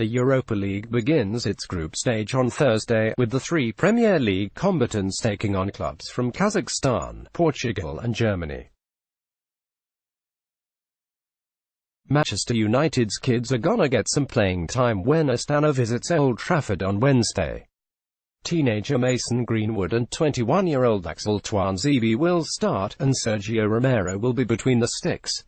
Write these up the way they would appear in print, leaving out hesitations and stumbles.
The Europa League begins its group stage on Thursday, with the three Premier League combatants taking on clubs from Kazakhstan, Portugal and Germany. Manchester United's kids are gonna get some playing time when Astana visits Old Trafford on Wednesday. Teenager Mason Greenwood and 21-year-old Axel Tuanzebe will start, and Sergio Romero will be between the sticks.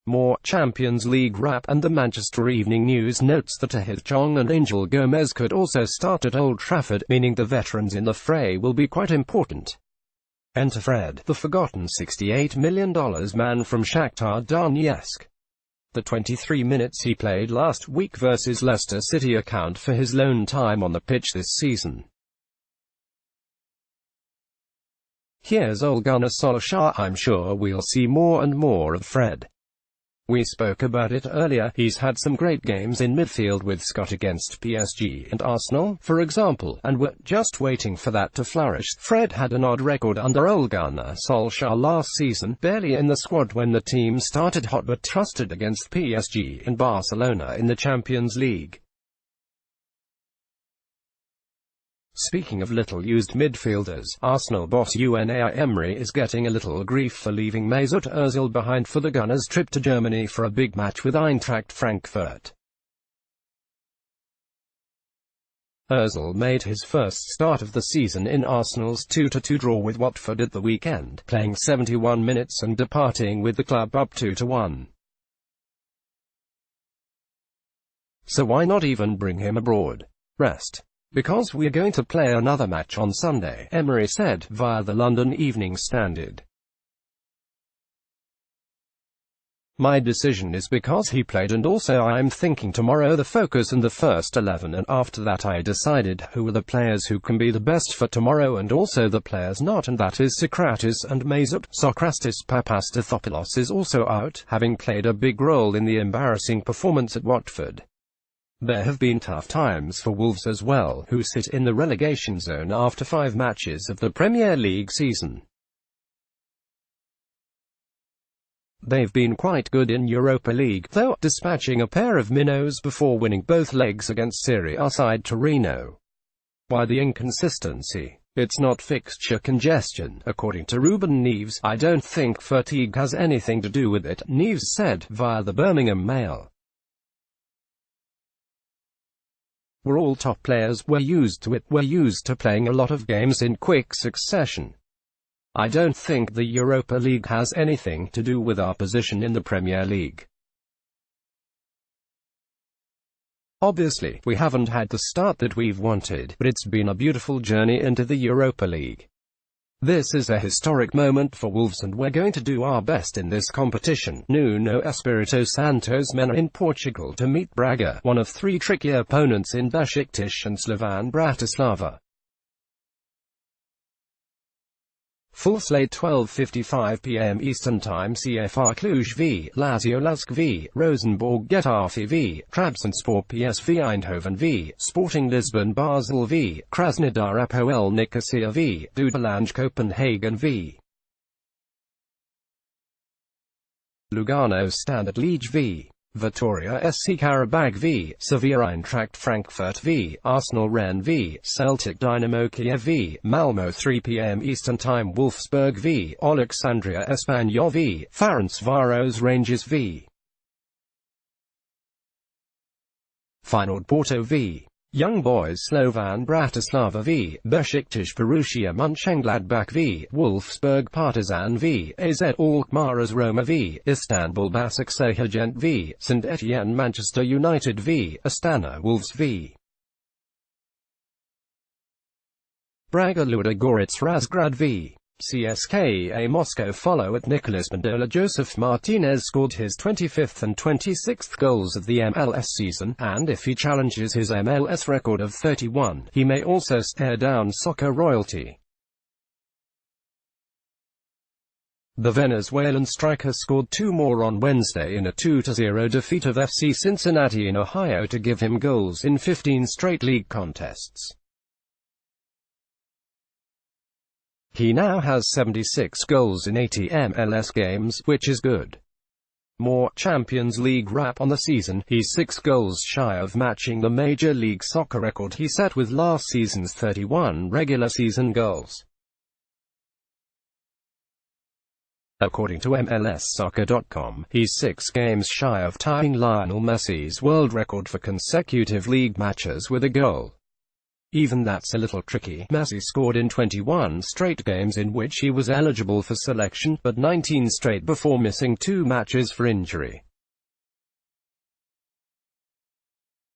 More Champions League wrap, and the Manchester Evening News notes that Tahith Chong and Angel Gomez could also start at Old Trafford, meaning the veterans in the fray will be quite important. Enter Fred, the forgotten $68 million man from Shakhtar Donetsk. The 23 minutes he played last week versus Leicester City account for his lone time on the pitch this season. Here's Ole Gunnar Solskjaer. I'm sure we'll see more and more of Fred. We spoke about it earlier, he's had some great games in midfield with Scott against PSG and Arsenal, for example, and we're just waiting for that to flourish. Fred had an odd record under Ole Gunnar Solskjaer last season, barely in the squad when the team started hot but trusted against PSG and Barcelona in the Champions League. Speaking of little-used midfielders, Arsenal boss Unai Emery is getting a little grief for leaving Mesut Ozil behind for the Gunners' trip to Germany for a big match with Eintracht Frankfurt. Ozil made his first start of the season in Arsenal's 2-2 draw with Watford at the weekend, playing 71 minutes and departing with the club up 2-1. So why not even bring him abroad? Rest. Because we're going to play another match on Sunday, Emery said, via the London Evening Standard. My decision is because he played, and also I'm thinking tomorrow the focus and the first 11, and after that I decided who are the players who can be the best for tomorrow and also the players not, and that is Socrates and Mesut. Socrates Papastathopoulos is also out, having played a big role in the embarrassing performance at Watford. There have been tough times for Wolves as well, who sit in the relegation zone after 5 matches of the Premier League season. They've been quite good in Europa League, though, dispatching a pair of minnows before winning both legs against Serie A side Torino. Why the inconsistency? It's not fixture congestion, according to Ruben Neves. I don't think fatigue has anything to do with it, Neves said, via the Birmingham Mail. We're all top players, we're used to it, we're used to playing a lot of games in quick succession. I don't think the Europa League has anything to do with our position in the Premier League. Obviously, we haven't had the start that we've wanted, but it's been a beautiful journey into the Europa League. This is a historic moment for Wolves and we're going to do our best in this competition. Nuno Espirito Santo's men are in Portugal to meet Braga, one of 3 tricky opponents in Besiktas and Slovan Bratislava. Full slate 12:55 p.m. Eastern Time. CFR Cluj v. Lazio, Lask v. Rosenborg, Getafe v. Trabzonspor, PSV Eindhoven v. Sporting Lisbon, Basel v. Krasnodar, Apoel Nicosia v. Dudelange, Copenhagen v. Lugano, Standard Liège v. Vitoria SC Karabag v. Sevilla, Eintracht Frankfurt v. Arsenal, Rennes v. Celtic, Dynamo Kiev v. Malmo, 3 p.m. Eastern Time. Wolfsburg v. Alexandria Espanyol v. Ferencváros, Rangers v. Feyenoord, Porto v. Young Boys, Slovan Bratislava v. Besiktas, Borussia Mönchengladbach v. Wolfsburg, Partizan v. AZ Alkmaar, Roma v. Istanbul, Başakşehir v. St Etienne, Manchester United v. Astana, Wolves v. Braga, Ludogorets, Razgrad v. CSKA Moscow. Follow at Nicolas Mendola. Joseph Martinez scored his 25th and 26th goals of the MLS season, and if he challenges his MLS record of 31, he may also stare down soccer royalty. The Venezuelan striker scored 2 more on Wednesday in a 2-0 defeat of FC Cincinnati in Ohio to give him goals in 15 straight league contests. He now has 76 goals in 80 MLS games, which is good. More Champions League wrap on the season. He's 6 goals shy of matching the Major League Soccer record he set with last season's 31 regular season goals. According to MLSsoccer.com, he's 6 games shy of tying Lionel Messi's world record for consecutive league matches with a goal. Even that's a little tricky. Messi scored in 21 straight games in which he was eligible for selection, but 19 straight before missing 2 matches for injury.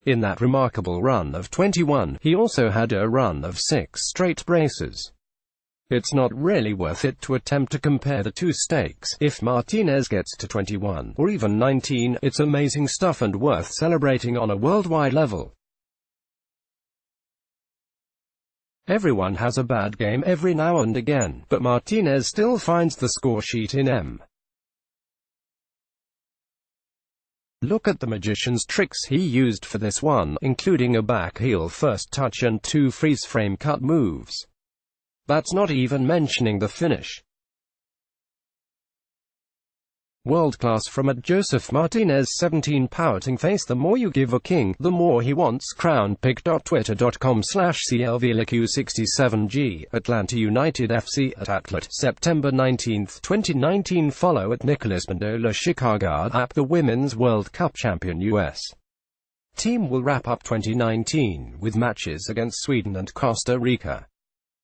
In that remarkable run of 21, he also had a run of 6 straight braces. It's not really worth it to attempt to compare the two stakes. If Martinez gets to 21, or even 19, it's amazing stuff and worth celebrating on a worldwide level. Everyone has a bad game every now and again, but Martinez still finds the score sheet in M. Look at the magician's tricks he used for this one, including a back heel first touch and 2 freeze-frame cut moves. That's not even mentioning the finish. World class from @Joseph Martinez 17 pouting face. The more you give a king, the more he wants. crownpick.twitter.com/CLVLQ67G. Atlanta United FC @Atlet. September 19, 2019. Follow @Nicolas Mandola. Chicago @ the Women's World Cup champion US team will wrap up 2019 with matches against Sweden and Costa Rica.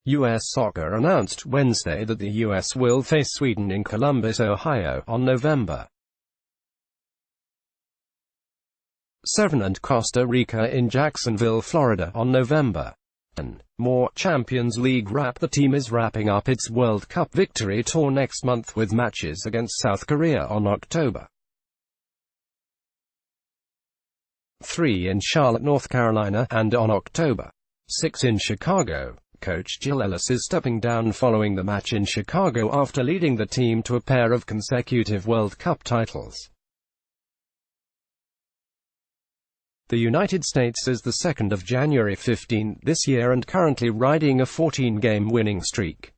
U.S. Soccer announced Wednesday that the U.S. will face Sweden in Columbus, Ohio, on November 7 and Costa Rica in Jacksonville, Florida, on November 10. More Champions League wrap. The team is wrapping up its World Cup victory tour next month with matches against South Korea on October 3 in Charlotte, North Carolina, and on October 6 in Chicago. Coach Jill Ellis is stepping down following the match in Chicago after leading the team to a pair of consecutive World Cup titles. The United States is the 2nd of January 15 this year and currently riding a 14-game winning streak.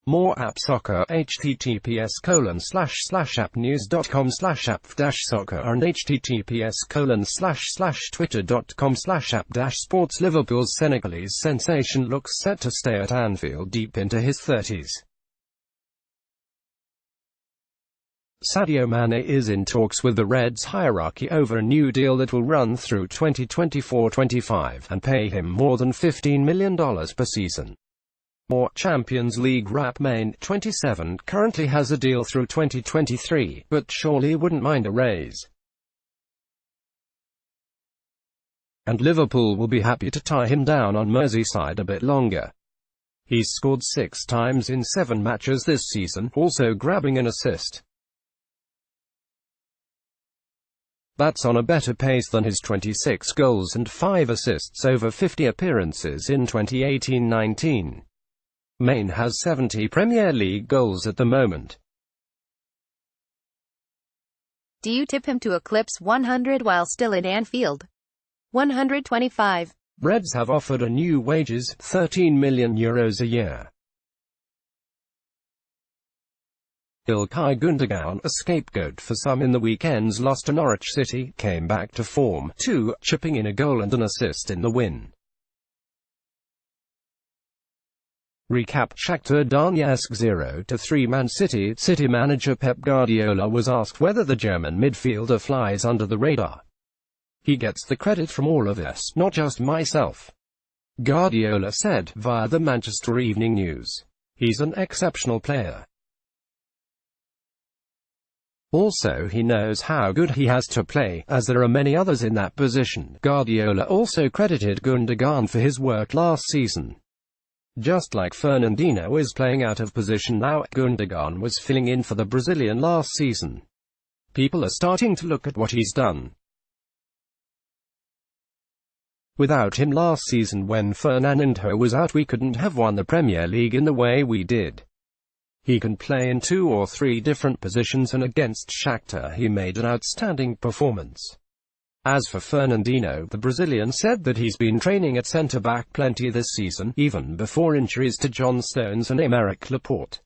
More app soccer. https://appnews.com/app-soccer and https://twitter.com/app-sports. Liverpool's Senegalese sensation looks set to stay at Anfield deep into his 30s. Sadio Mane is in talks with the Reds hierarchy over a new deal that will run through 2024-25 and pay him more than $15 million per season. More Champions League wrap. Mane, 27, currently has a deal through 2023, but surely wouldn't mind a raise. And Liverpool will be happy to tie him down on Merseyside a bit longer. He's scored 6 times in 7 matches this season, also grabbing an assist. That's on a better pace than his 26 goals and 5 assists over 50 appearances in 2018-19. Mane has 70 Premier League goals at the moment. Do you tip him to eclipse 100 while still at Anfield? 125. Reds have offered a new wages, €13 million a year. Ilkay Gundogan, a scapegoat for some in the weekend's loss to Norwich City, came back to form, too, chipping in a goal and an assist in the win. Recap. Shakhtar Donetsk 0-3 Man City. City manager Pep Guardiola was asked whether the German midfielder flies under the radar. He gets the credit from all of us, not just myself, Guardiola said, via the Manchester Evening News. He's an exceptional player. Also, he knows how good he has to play, as there are many others in that position. Guardiola also credited Gundogan for his work last season. Just like Fernandinho is playing out of position now, Gundogan was filling in for the Brazilian last season. People are starting to look at what he's done. Without him last season when Fernandinho was out, we couldn't have won the Premier League in the way we did. He can play in 2 or 3 different positions, and against Shakhtar he made an outstanding performance. As for Fernandinho, the Brazilian said that he's been training at centre-back plenty this season, even before injuries to John Stones and Aymeric Laporte.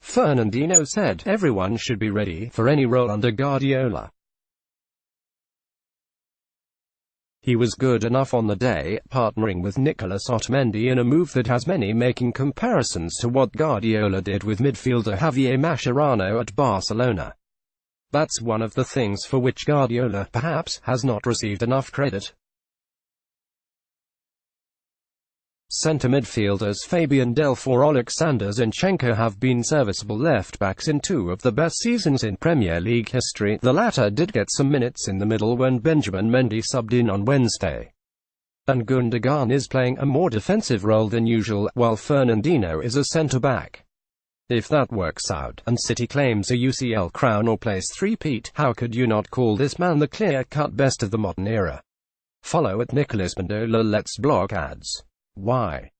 Fernandinho said everyone should be ready for any role under Guardiola. He was good enough on the day, partnering with Nicolas Otamendi in a move that has many making comparisons to what Guardiola did with midfielder Javier Mascherano at Barcelona. That's one of the things for which Guardiola, perhaps, has not received enough credit. Centre midfielders Fabian Delph or Alexander Zinchenko have been serviceable left-backs in two of the best seasons in Premier League history. The latter did get some minutes in the middle when Benjamin Mendy subbed in on Wednesday. And Gundogan is playing a more defensive role than usual, while Fernandinho is a centre-back. If that works out, and City claims a UCL crown or plays three-peat, how could you not call this man the clear-cut best of the modern era? Follow at Nicolas Mendola. Let's block ads. Why?